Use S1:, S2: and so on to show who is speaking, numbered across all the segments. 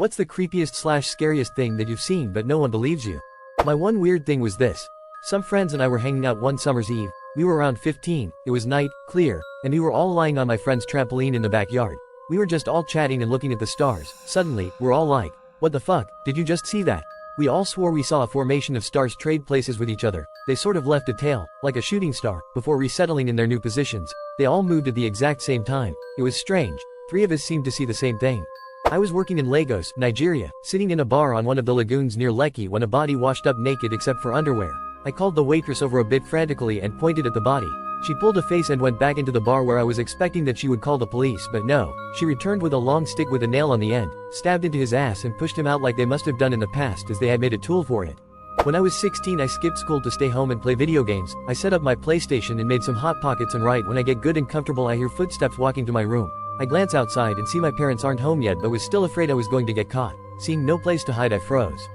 S1: What's the creepiest / scariest thing that you've seen but no one believes you? My one weird thing was this. Some friends and I were hanging out one summer's eve. We were around 15, it was night, clear, and we were all lying on my friend's trampoline in the backyard. We were just all chatting and looking at the stars. Suddenly, we're all like, "What the fuck, did you just see that?" We all swore we saw a formation of stars trade places with each other. They sort of left a tail, like a shooting star, before resettling in their new positions. They all moved at the exact same time. It was strange. 3 of us seemed to see the same thing. I was working in Lagos, Nigeria, sitting in a bar on one of the lagoons near Lekki when a body washed up naked except for underwear. I called the waitress over a bit frantically and pointed at the body. She pulled a face and went back into the bar where I was expecting that she would call the police, but no. She returned with a long stick with a nail on the end, stabbed into his ass and pushed him out like they must have done in the past as they had made a tool for it. When I was 16 I skipped school to stay home and play video games. I set up my PlayStation and made some Hot Pockets, and right when I get good and comfortable I hear footsteps walking to my room. I glance outside and see my parents aren't home yet, but was still afraid I was going to get caught. Seeing no place to hide I froze.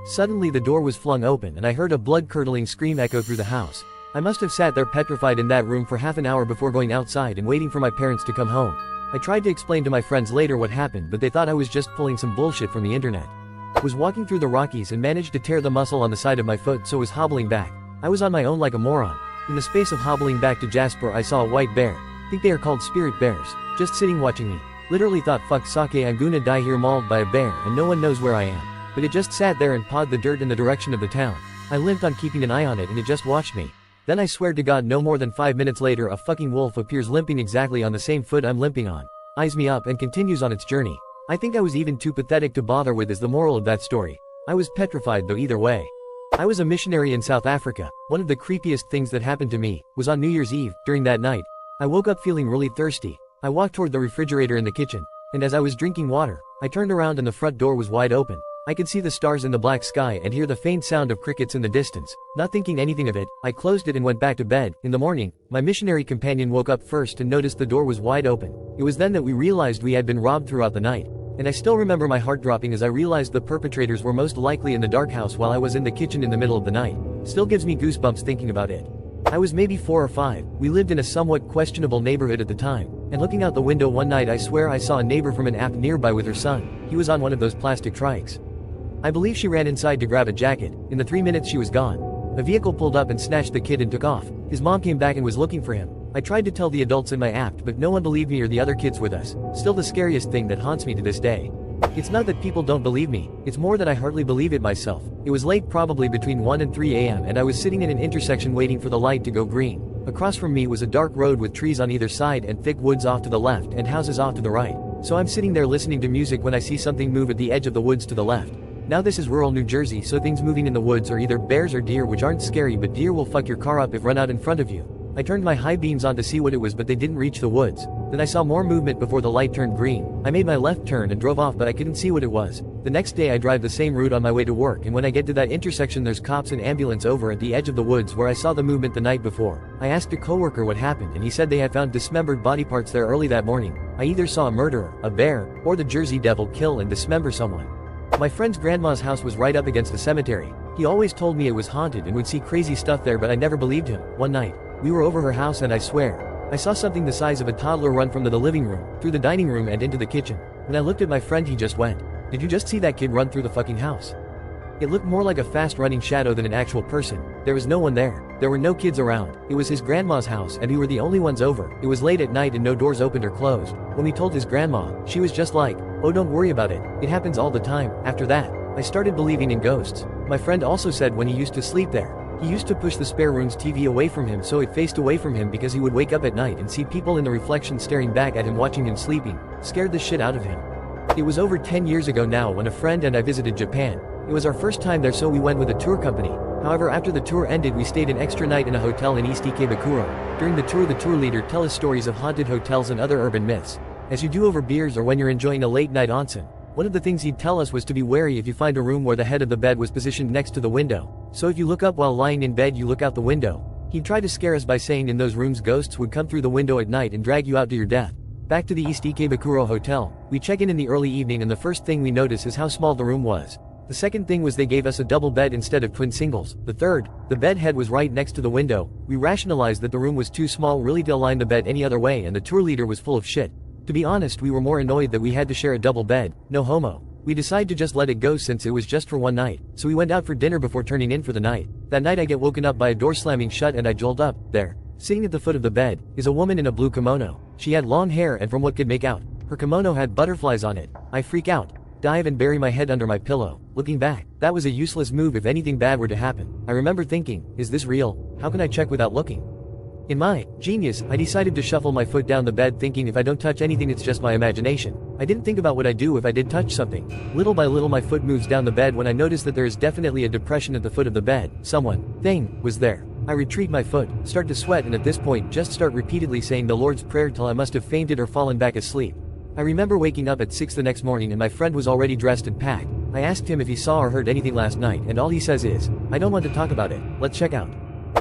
S1: Suddenly the door was flung open and I heard a blood-curdling scream echo through the house. I must have sat there petrified in that room for half an hour before going outside and waiting for my parents to come home. I tried to explain to my friends later what happened, but they thought I was just pulling some bullshit from the internet. I was walking through the Rockies and managed to tear the muscle on the side of my foot, so was hobbling back. I was on my own like a moron. In the space of hobbling back to Jasper I saw a white bear. Think they are called spirit bears. Just sitting watching me. Literally thought, fuck sake, I'm gonna die here mauled by a bear and no one knows where I am. But it just sat there and pawed the dirt in the direction of the town. I limped on keeping an eye on it and it just watched me. Then I swear to God no more than 5 minutes later a fucking wolf appears limping exactly on the same foot I'm limping on. Eyes me up and continues on its journey. I think I was even too pathetic to bother with is the moral of that story. I was petrified though either way. I was a missionary in South Africa. One of the creepiest things that happened to me was on New Year's Eve. During that night, I woke up feeling really thirsty. I walked toward the refrigerator in the kitchen, and as I was drinking water, I turned around and the front door was wide open. I could see the stars in the black sky and hear the faint sound of crickets in the distance. Not thinking anything of it, I closed it and went back to bed. In the morning, my missionary companion woke up first and noticed the door was wide open. It was then that we realized we had been robbed throughout the night. And I still remember my heart dropping as I realized the perpetrators were most likely in the dark house while I was in the kitchen in the middle of the night. Still gives me goosebumps thinking about it. I was maybe 4 or 5. We lived in a somewhat questionable neighborhood at the time, and looking out the window one night I swear I saw a neighbor from an app nearby with her son. He was on one of those plastic trikes. I believe she ran inside to grab a jacket. In the 3 minutes she was gone. A vehicle pulled up and snatched the kid and took off. His mom came back and was looking for him. I tried to tell the adults in my app, but no one believed me or the other kids with us. Still the scariest thing that haunts me to this day. It's not that people don't believe me, it's more that I hardly believe it myself. It was late, probably between 1 and 3 a.m. and I was sitting in an intersection waiting for the light to go green. Across from me was a dark road with trees on either side and thick woods off to the left and houses off to the right. So I'm sitting there listening to music when I see something move at the edge of the woods to the left. Now this is rural New Jersey, so things moving in the woods are either bears or deer, which aren't scary, but deer will fuck your car up if run out in front of you. I turned my high beams on to see what it was, but they didn't reach the woods. Then I saw more movement before the light turned green. I made my left turn and drove off, but I couldn't see what it was. The next day I drive the same route on my way to work, and when I get to that intersection there's cops and ambulance over at the edge of the woods where I saw the movement the night before. I asked a coworker what happened and he said they had found dismembered body parts there early that morning. I either saw a murderer, a bear, or the Jersey Devil kill and dismember someone. My friend's grandma's house was right up against the cemetery. He always told me it was haunted and would see crazy stuff there, but I never believed him. One night, we were over her house and I swear, I saw something the size of a toddler run from the living room, through the dining room and into the kitchen. When I looked at my friend he just went, "Did you just see that kid run through the fucking house?" It looked more like a fast running shadow than an actual person. There was no one there. There were no kids around. It was his grandma's house and we were the only ones over. It was late at night and no doors opened or closed. When we told his grandma, she was just like, "Oh, don't worry about it. It happens all the time." After that, I started believing in ghosts. My friend also said when he used to sleep there, he used to push the spare room's TV away from him so it faced away from him because he would wake up at night and see people in the reflection staring back at him watching him sleeping. Scared the shit out of him. It was over 10 years ago now when a friend and I visited Japan. It was our first time there, so we went with a tour company. However, after the tour ended we stayed an extra night in a hotel in East Ikebukuro. During the tour leader tell us stories of haunted hotels and other urban myths. As you do over beers or when you're enjoying a late night onsen. One of the things he'd tell us was to be wary if you find a room where the head of the bed was positioned next to the window. So if you look up while lying in bed you look out the window. He'd try to scare us by saying in those rooms ghosts would come through the window at night and drag you out to your death. Back to the East Ikebukuro hotel. We check in the early evening and the first thing we notice is how small the room was. The second thing was they gave us a double bed instead of twin singles. The third, the bed head was right next to the window. We rationalized that the room was too small really to align the bed any other way, and the tour leader was full of shit. To be honest, we were more annoyed that we had to share a double bed. No homo. We decided to just let it go since it was just for one night, so we went out for dinner before turning in for the night. That night I get woken up by a door slamming shut and I jolt up. There, sitting at the foot of the bed, is a woman in a blue kimono. She had long hair and from what could make out, her kimono had butterflies on it. I freak out, dive and bury my head under my pillow. Looking back, that was a useless move if anything bad were to happen. I remember thinking, is this real? How can I check without looking? In my genius, I decided to shuffle my foot down the bed thinking if I don't touch anything it's just my imagination. I didn't think about what I'd do if I did touch something. Little by little my foot moves down the bed when I notice that there is definitely a depression at the foot of the bed. Thing, was there. I retreat my foot, start to sweat and at this point just start repeatedly saying the Lord's Prayer till I must have fainted or fallen back asleep. I remember waking up at 6 the next morning and my friend was already dressed and packed. I asked him if he saw or heard anything last night and all he says is, I don't want to talk about it, let's check out.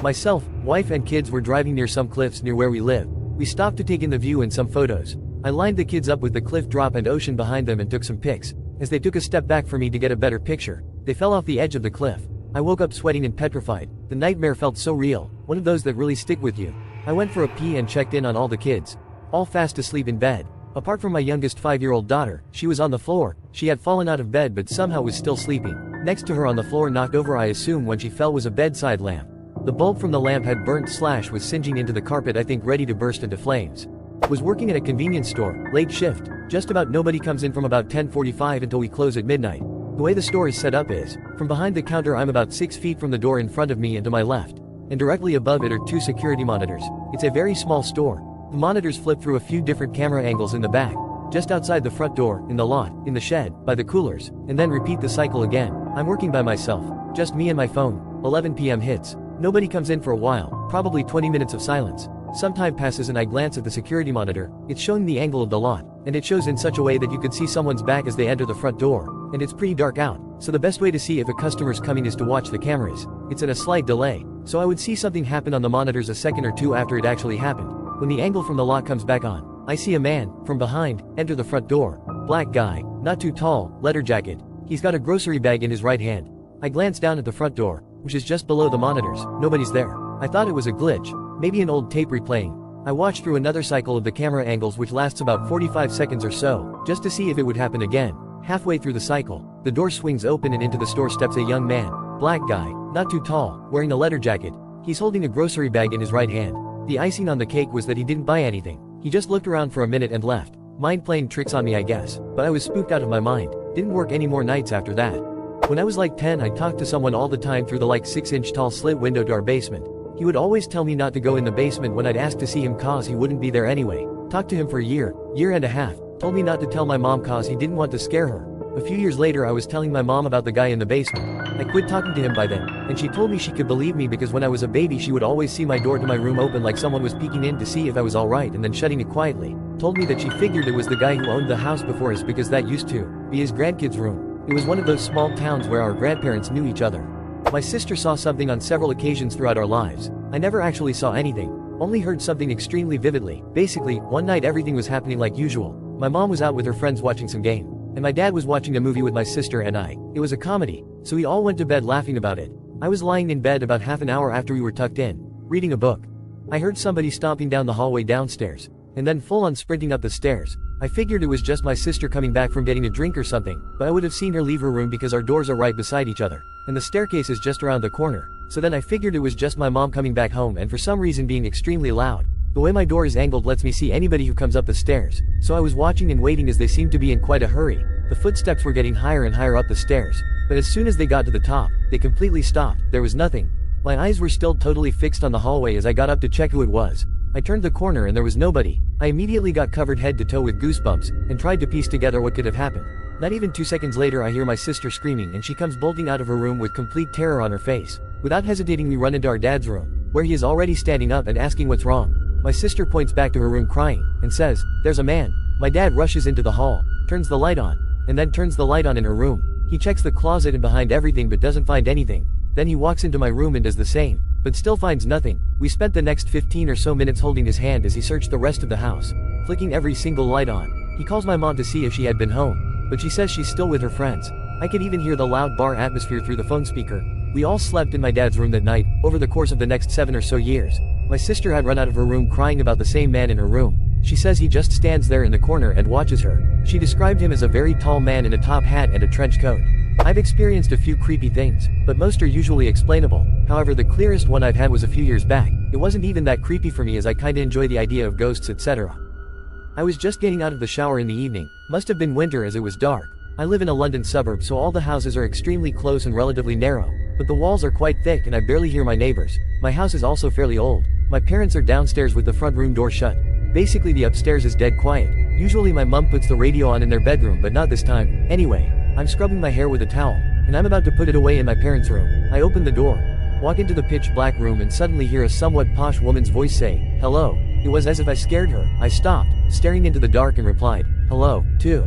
S1: Myself, wife and kids were driving near some cliffs near where we live. We stopped to take in the view and some photos. I lined the kids up with the cliff drop and ocean behind them and took some pics. As they took a step back for me to get a better picture, they fell off the edge of the cliff. I woke up sweating and petrified. The nightmare felt so real, one of those that really stick with you. I went for a pee and checked in on all the kids. All fast asleep in bed. Apart from my youngest 5-year-old daughter, she was on the floor. She had fallen out of bed but somehow was still sleeping. Next to her on the floor knocked over I assume when she fell was a bedside lamp. The bulb from the lamp had burnt / was singeing into the carpet I think ready to burst into flames. Was working at a convenience store, late shift. Just about nobody comes in from about 10:45 until we close at midnight. The way the store is set up is, from behind the counter I'm about 6 feet from the door in front of me and to my left. And directly above it are 2 security monitors. It's a very small store. The monitors flip through a few different camera angles in the back. Just outside the front door, in the lot, in the shed, by the coolers, and then repeat the cycle again. I'm working by myself. Just me and my phone. 11 p.m. hits. Nobody comes in for a while, probably 20 minutes of silence. Some time passes and I glance at the security monitor. It's showing the angle of the lot, and it shows in such a way that you could see someone's back as they enter the front door, and it's pretty dark out, so the best way to see if a customer's coming is to watch the cameras. It's at a slight delay, so I would see something happen on the monitors a second or two after it actually happened. When the angle from the lot comes back on, I see a man, from behind, enter the front door. Black guy, not too tall, leather jacket. He's got a grocery bag in his right hand. I glance down at the front door, which is just below the monitors. Nobody's there. I thought it was a glitch, maybe an old tape replaying. I watched through another cycle of the camera angles which lasts about 45 seconds or so, just to see if it would happen again. Halfway through the cycle, the door swings open and into the store steps a young man. Black guy, not too tall, wearing a leather jacket. He's holding a grocery bag in his right hand. The icing on the cake was that he didn't buy anything. He just looked around for a minute and left. Mind playing tricks on me I guess, but I was spooked out of my mind. Didn't work any more nights after that. When I was like 10 I talked to someone all the time through the like 6-inch tall slit window to our basement. He would always tell me not to go in the basement when I'd ask to see him cause he wouldn't be there anyway. Talked to him for a year and a half, told me not to tell my mom cause he didn't want to scare her. A few years later I was telling my mom about the guy in the basement. I quit talking to him by then, and she told me she could believe me because when I was a baby she would always see my door to my room open like someone was peeking in to see if I was alright and then shutting it quietly. Told me that she figured it was the guy who owned the house before us because that used to be his grandkids' room. It was one of those small towns where our grandparents knew each other. My sister saw something on several occasions throughout our lives. I never actually saw anything, only heard something extremely vividly. Basically, one night everything was happening like usual. My mom was out with her friends watching some game, and my dad was watching a movie with my sister and I. It was a comedy, so we all went to bed laughing about it. I was lying in bed about half an hour after we were tucked in, reading a book. I heard somebody stomping down the hallway downstairs, and then full on sprinting up the stairs. I figured it was just my sister coming back from getting a drink or something, but I would have seen her leave her room because our doors are right beside each other, and the staircase is just around the corner. So then I figured it was just my mom coming back home and for some reason being extremely loud. The way my door is angled lets me see anybody who comes up the stairs, so I was watching and waiting as they seemed to be in quite a hurry. The footsteps were getting higher and higher up the stairs, but as soon as they got to the top, they completely stopped. There was nothing. My eyes were still totally fixed on the hallway as I got up to check who it was. I turned the corner and there was nobody. I immediately got covered head to toe with goosebumps, and tried to piece together what could have happened. Not even 2 seconds later I hear my sister screaming and she comes bolting out of her room with complete terror on her face. Without hesitating we run into our dad's room, where he is already standing up and asking what's wrong. My sister points back to her room crying, and says, "There's a man." My dad rushes into the hall, turns the light on, and then turns the light on in her room. He checks the closet and behind everything but doesn't find anything. Then he walks into my room and does the same, but still finds nothing. We spent the next 15 or so minutes holding his hand as he searched the rest of the house, flicking every single light on. He calls my mom to see if she had been home, but she says she's still with her friends. I could even hear the loud bar atmosphere through the phone speaker. We all slept in my dad's room that night. Over the course of the next 7 or so years, my sister had run out of her room crying about the same man in her room. She says he just stands there in the corner and watches her. She described him as a very tall man in a top hat and a trench coat. I've experienced a few creepy things, but most are usually explainable. However, the clearest one I've had was a few years back. It wasn't even that creepy for me, as I kinda enjoy the idea of ghosts, etc. I was just getting out of the shower in the evening. Must have been winter as it was dark. I live in a London suburb, so all the houses are extremely close and relatively narrow, but the walls are quite thick and I barely hear my neighbors. My house is also fairly old. My parents are downstairs with the front room door shut. Basically the upstairs is dead quiet. Usually my mum puts the radio on in their bedroom, but not this time. Anyway, I'm scrubbing my hair with a towel, and I'm about to put it away in my parents' room. I open the door, walk into the pitch black room, and suddenly hear a somewhat posh woman's voice say, "Hello." It was as if I scared her. I stopped, staring into the dark, and replied, "Hello," too.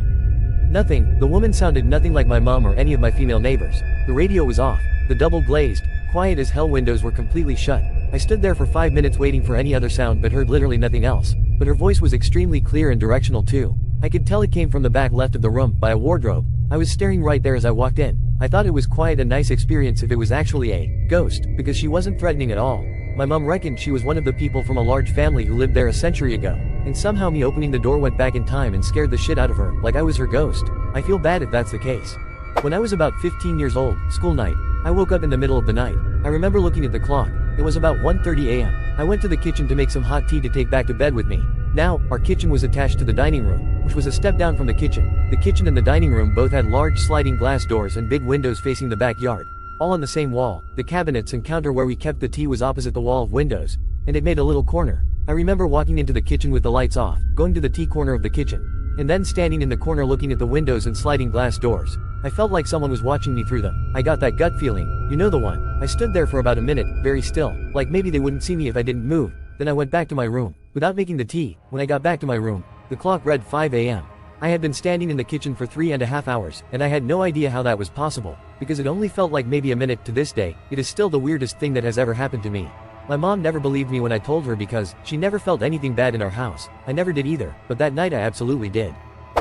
S1: Nothing. The woman sounded nothing like my mom or any of my female neighbors. The radio was off. The double glazed, quiet as hell windows were completely shut. I stood there for 5 minutes waiting for any other sound, but heard literally nothing else. But her voice was extremely clear and directional too. I could tell it came from the back left of the room, by a wardrobe. I was staring right there as I walked in. I thought it was quite a nice experience if it was actually a ghost, because she wasn't threatening at all. My mom reckoned she was one of the people from a large family who lived there a century ago, and somehow me opening the door went back in time and scared the shit out of her, like I was her ghost. I feel bad if that's the case. When I was about 15 years old, school night, I woke up in the middle of the night. I remember looking at the clock. It was about 1:30 a.m. I went to the kitchen to make some hot tea to take back to bed with me. Now, our kitchen was attached to the dining room, which was a step down from the kitchen. The kitchen and the dining room both had large sliding glass doors and big windows facing the backyard, all on the same wall. The cabinets and counter where we kept the tea was opposite the wall of windows, and it made a little corner. I remember walking into the kitchen with the lights off, going to the tea corner of the kitchen, and then standing in the corner looking at the windows and sliding glass doors. I felt like someone was watching me through them. I got that gut feeling, you know the one. I stood there for about a minute, very still, like maybe they wouldn't see me if I didn't move. Then I went back to my room, without making the tea. When I got back to my room, the clock read 5 a.m. I had been standing in the kitchen for 3.5 hours, and I had no idea how that was possible, because it only felt like maybe a minute. To this day, it is still the weirdest thing that has ever happened to me. My mom never believed me when I told her because she never felt anything bad in our house. I never did either, but that night I absolutely did.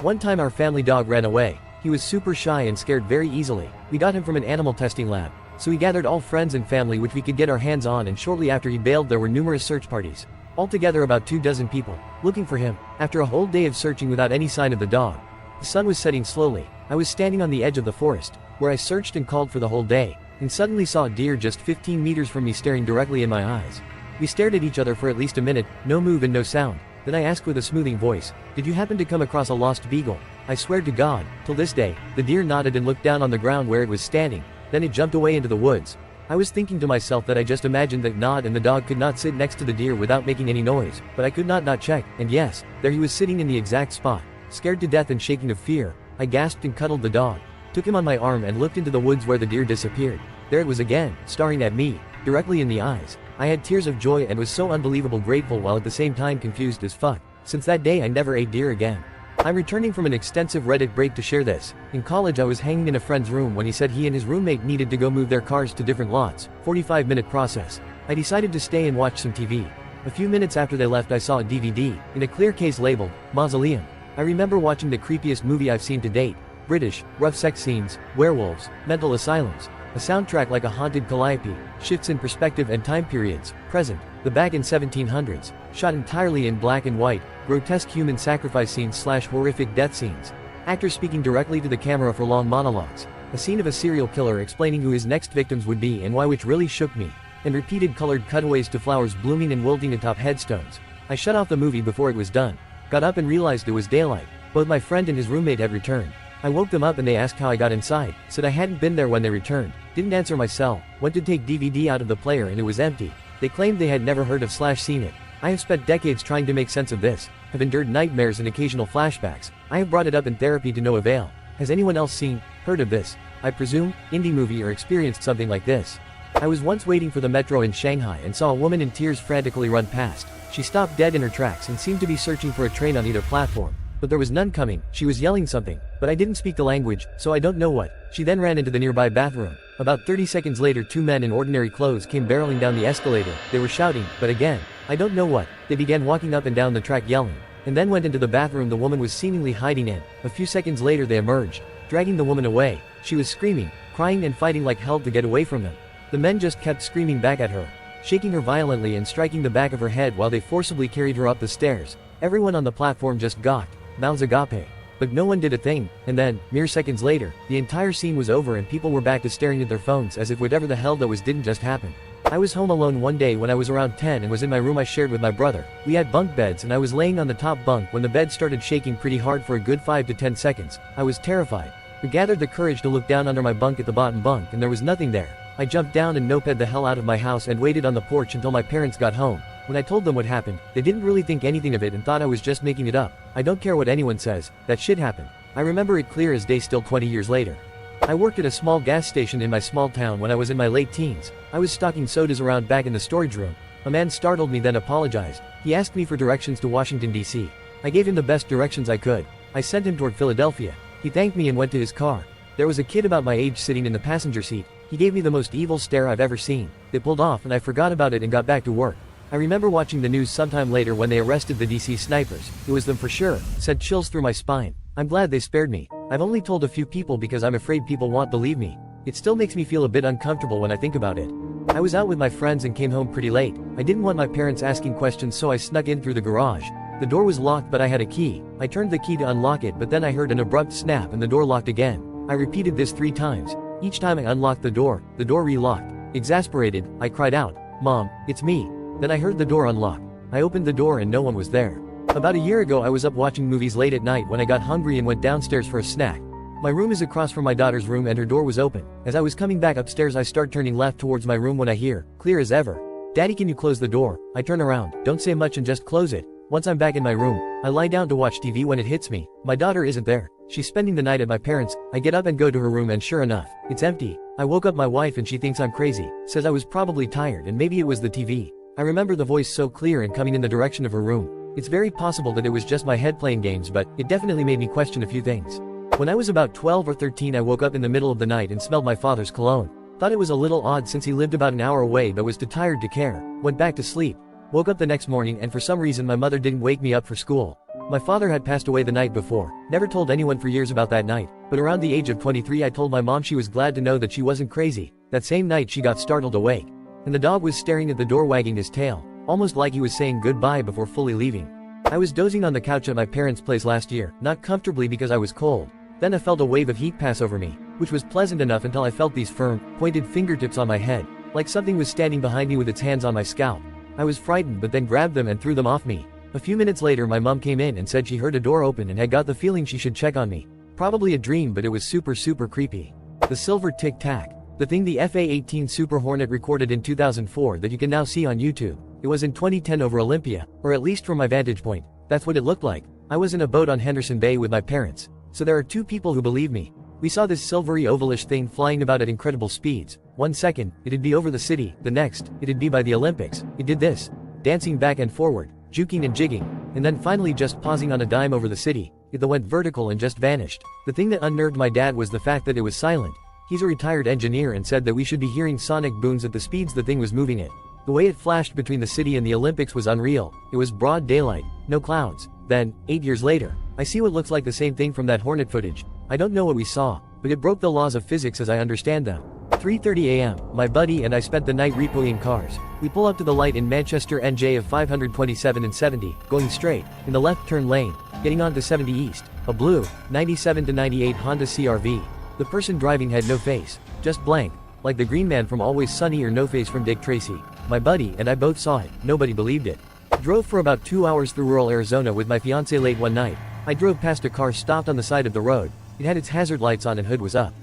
S1: One time our family dog ran away. He was super shy and scared very easily. We got him from an animal testing lab, so we gathered all friends and family which we could get our hands on, and shortly after he bailed there were numerous search parties. Altogether about 24 people, looking for him. After a whole day of searching without any sign of the dog, the sun was setting slowly. I was standing on the edge of the forest, where I searched and called for the whole day, and suddenly saw a deer just 15 meters from me staring directly in my eyes. We stared at each other for at least a minute, no move and no sound. Then I asked with a smoothing voice, "Did you happen to come across a lost beagle?" I swear to God, till this day, the deer nodded and looked down on the ground where it was standing. Then it jumped away into the woods. I was thinking to myself that I just imagined that Nod and the dog could not sit next to the deer without making any noise, but I could not check, and yes, there he was sitting in the exact spot. Scared to death and shaking of fear, I gasped and cuddled the dog, took him on my arm and looked into the woods where the deer disappeared. There it was again, staring at me, directly in the eyes. I had tears of joy and was so unbelievable grateful while at the same time confused as fuck. Since that day I never ate deer again. I'm returning from an extensive Reddit break to share this. In college I was hanging in a friend's room when he said he and his roommate needed to go move their cars to different lots. 45-minute process. I decided to stay and watch some TV. A few minutes after they left I saw a DVD, in a clear case labeled, Mausoleum. I remember watching the creepiest movie I've seen to date. British, rough sex scenes, werewolves, mental asylums. A soundtrack like a haunted calliope, shifts in perspective and time periods, present, the back in 1700s, shot entirely in black and white, grotesque human sacrifice scenes / horrific death scenes. Actors speaking directly to the camera for long monologues. A scene of a serial killer explaining who his next victims would be and why, which really shook me. And repeated colored cutaways to flowers blooming and wilting atop headstones. I shut off the movie before it was done. Got up and realized it was daylight. Both my friend and his roommate had returned. I woke them up and they asked how I got inside, said I hadn't been there when they returned, didn't answer my cell, went to take DVD out of the player and it was empty. They claimed they had never heard of / seen it. I have spent decades trying to make sense of this, have endured nightmares and occasional flashbacks. I have brought it up in therapy to no avail. Has anyone else seen, heard of this, I presume, indie movie or experienced something like this? I was once waiting for the metro in Shanghai and saw a woman in tears frantically run past. She stopped dead in her tracks and seemed to be searching for a train on either platform. But there was none coming. She was yelling something, but I didn't speak the language, so I don't know what. She then ran into the nearby bathroom. About 30 seconds later 2 men in ordinary clothes came barreling down the escalator. They were shouting, but again, I don't know what. They began walking up and down the track yelling, and then went into the bathroom the woman was seemingly hiding in. A few seconds later they emerged, dragging the woman away. She was screaming, crying and fighting like hell to get away from them. The men just kept screaming back at her, shaking her violently and striking the back of her head while they forcibly carried her up the stairs. Everyone on the platform just gawked, mouths agape. But no one did a thing, and then, mere seconds later, the entire scene was over and people were back to staring at their phones as if whatever the hell that was didn't just happen. I was home alone one day when I was around 10 and was in my room I shared with my brother. We had bunk beds and I was laying on the top bunk when the bed started shaking pretty hard for a good 5 to 10 seconds. I was terrified. I gathered the courage to look down under my bunk at the bottom bunk and there was nothing there. I jumped down and noped the hell out of my house and waited on the porch until my parents got home. When I told them what happened, they didn't really think anything of it and thought I was just making it up. I don't care what anyone says, that shit happened. I remember it clear as day still 20 years later. I worked at a small gas station in my small town when I was in my late teens. I was stocking sodas around back in the storage room. A man startled me then apologized. He asked me for directions to Washington, D.C. I gave him the best directions I could. I sent him toward Philadelphia. He thanked me and went to his car. There was a kid about my age sitting in the passenger seat. He gave me the most evil stare I've ever seen. It pulled off and I forgot about it and got back to work. I remember watching the news sometime later when they arrested the DC snipers. It was them for sure. Sent chills through my spine. I'm glad they spared me. I've only told a few people because I'm afraid people won't believe me. It still makes me feel a bit uncomfortable when I think about it. I was out with my friends and came home pretty late. I didn't want my parents asking questions so I snuck in through the garage. The door was locked but I had a key. I turned the key to unlock it but then I heard an abrupt snap and the door locked again. I repeated this 3 times. Each time I unlocked the door re-locked. Exasperated, I cried out, "Mom, it's me." Then I heard the door unlock. I opened the door and no one was there. About a year ago I was up watching movies late at night when I got hungry and went downstairs for a snack. My room is across from my daughter's room and her door was open. As I was coming back upstairs I start turning left towards my room when I hear, clear as ever, "Daddy, can you close the door?" I turn around, don't say much and just close it. Once I'm back in my room, I lie down to watch TV when it hits me. My daughter isn't there. She's spending the night at my parents'. I get up and go to her room and sure enough, it's empty. I woke up my wife and she thinks I'm crazy, says I was probably tired and maybe it was the TV. I remember the voice so clear and coming in the direction of her room. It's very possible that it was just my head playing games but it definitely made me question a few things. When I was about 12 or 13 I woke up in the middle of the night and smelled my father's cologne. Thought it was a little odd since he lived about an hour away but was too tired to care. Went back to sleep. Woke up the next morning and for some reason my mother didn't wake me up for school. My father had passed away the night before. Never told anyone for years about that night. But around the age of 23 I told my mom she was glad to know that she wasn't crazy. That same night she got startled awake. And the dog was staring at the door wagging his tail, almost like he was saying goodbye before fully leaving. I was dozing on the couch at my parents' place last year, not comfortably because I was cold. Then I felt a wave of heat pass over me, which was pleasant enough until I felt these firm, pointed fingertips on my head, like something was standing behind me with its hands on my scalp. I was frightened but then grabbed them and threw them off me. A few minutes later my mom came in and said she heard a door open and had got the feeling she should check on me. Probably a dream but it was super creepy. The silver tic-tac. The thing the FA-18 Super Hornet recorded in 2004 that you can now see on YouTube. It was in 2010 over Olympia, or at least from my vantage point. That's what it looked like. I was in a boat on Henderson Bay with my parents. So there are 2 people who believe me. We saw this silvery ovalish thing flying about at incredible speeds. 1 second, it'd be over the city, the next, it'd be by the Olympics. It did this, dancing back and forward, juking and jigging, and then finally just pausing on a dime over the city. It then went vertical and just vanished. The thing that unnerved my dad was the fact that it was silent. He's a retired engineer and said that we should be hearing sonic booms at the speeds the thing was moving at. The way it flashed between the city and the Olympics was unreal. It was broad daylight, no clouds. Then, 8 years later, I see what looks like the same thing from that Hornet footage. I don't know what we saw, but it broke the laws of physics as I understand them. 3:30 a.m., my buddy and I spent the night repoing cars. We pull up to the light in Manchester NJ of 527 and 70, going straight, in the left turn lane, getting onto 70 East, a blue, 97 to 98 Honda CR-V. The person driving had no face, just blank, like the green man from Always Sunny or No Face from Dick Tracy. My buddy and I both saw it, nobody believed it. Drove for about 2 hours through rural Arizona with my fiancée late one night. I drove past a car stopped on the side of the road. It had its hazard lights on and hood was up.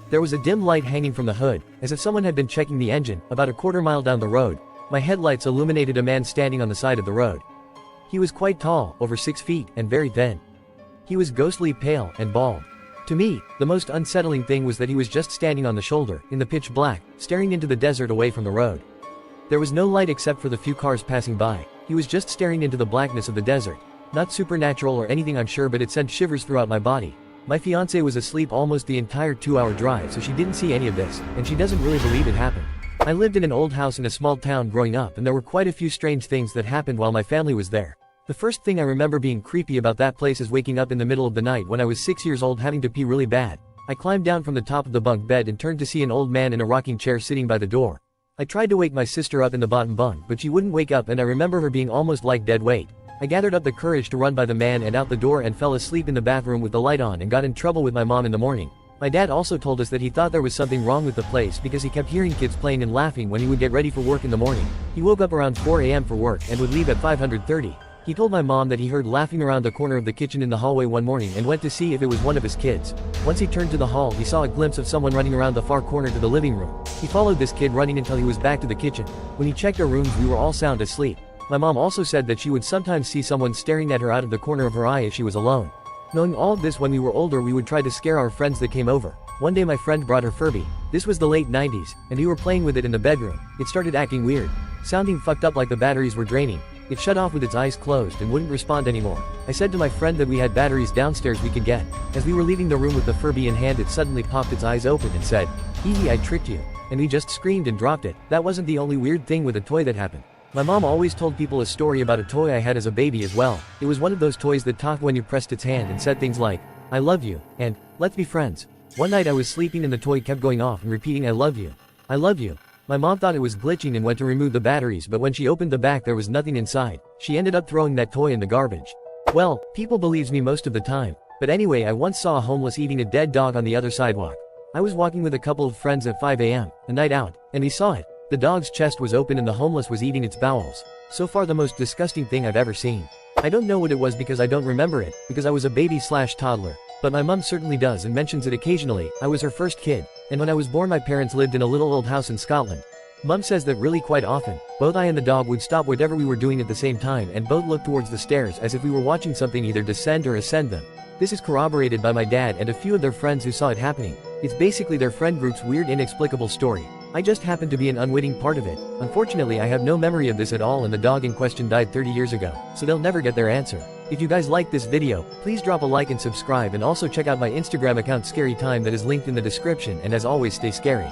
S1: There was a dim light hanging from the hood, as if someone had been checking the engine. About a quarter mile down the road, my headlights illuminated a man standing on the side of the road. He was quite tall, over 6 feet, and very thin. He was ghostly pale and bald. To me, the most unsettling thing was that he was just standing on the shoulder, in the pitch black, staring into the desert away from the road. There was no light except for the few cars passing by. He was just staring into the blackness of the desert. Not supernatural or anything I'm sure, but it sent shivers throughout my body. My fiancée was asleep almost the entire 2-hour drive, so she didn't see any of this, and she doesn't really believe it happened. I lived in an old house in a small town growing up and there were quite a few strange things that happened while my family was there. The first thing I remember being creepy about that place is waking up in the middle of the night when I was 6 years old having to pee really bad. I climbed down from the top of the bunk bed and turned to see an old man in a rocking chair sitting by the door. I tried to wake my sister up in the bottom bunk but she wouldn't wake up and I remember her being almost like dead weight. I gathered up the courage to run by the man and out the door and fell asleep in the bathroom with the light on and got in trouble with my mom in the morning. My dad also told us that he thought there was something wrong with the place because he kept hearing kids playing and laughing when he would get ready for work in the morning. He woke up around 4 a.m. for work and would leave at 5:30. He told my mom that he heard laughing around the corner of the kitchen in the hallway one morning and went to see if it was one of his kids. Once he turned to the hall, he saw a glimpse of someone running around the far corner to the living room. He followed this kid running until he was back to the kitchen. When he checked our rooms, we were all sound asleep. My mom also said that she would sometimes see someone staring at her out of the corner of her eye if she was alone. Knowing all of this, when we were older, we would try to scare our friends that came over. One day my friend brought her Furby. This was the late 90s, and we were playing with it in the bedroom. It started acting weird, sounding fucked up like the batteries were draining. It shut off with its eyes closed and wouldn't respond anymore. I said to my friend that we had batteries downstairs we could get. As we were leaving the room with the Furby in hand, it suddenly popped its eyes open and said, "Hee, I tricked you." And we just screamed and dropped it. That wasn't the only weird thing with a toy that happened. My mom always told people a story about a toy I had as a baby as well. It was one of those toys that talked when you pressed its hand and said things like, "I love you," and "Let's be friends." One night I was sleeping and the toy kept going off and repeating, "I love you. I love you." My mom thought it was glitching and went to remove the batteries, but when she opened the back there was nothing inside. She ended up throwing that toy in the garbage. Well, people believes me most of the time. But anyway, I once saw a homeless eating a dead dog on the other sidewalk. I was walking with a couple of friends at 5 a.m., a night out, and we saw it. The dog's chest was open and the homeless was eating its bowels. So far the most disgusting thing I've ever seen. I don't know what it was because I don't remember it, because I was a baby/toddler. But my mom certainly does and mentions it occasionally. I was her first kid, and when I was born my parents lived in a little old house in Scotland. Mom says that really quite often, both I and the dog would stop whatever we were doing at the same time and both look towards the stairs as if we were watching something either descend or ascend them. This is corroborated by my dad and a few of their friends who saw it happening. It's basically their friend group's weird inexplicable story. I just happened to be an unwitting part of it. Unfortunately, I have no memory of this at all and the dog in question died 30 years ago, so they'll never get their answer. If you guys like this video, please drop a like and subscribe, and also check out my Instagram account Scary Time that is linked in the description, and as always, stay scary.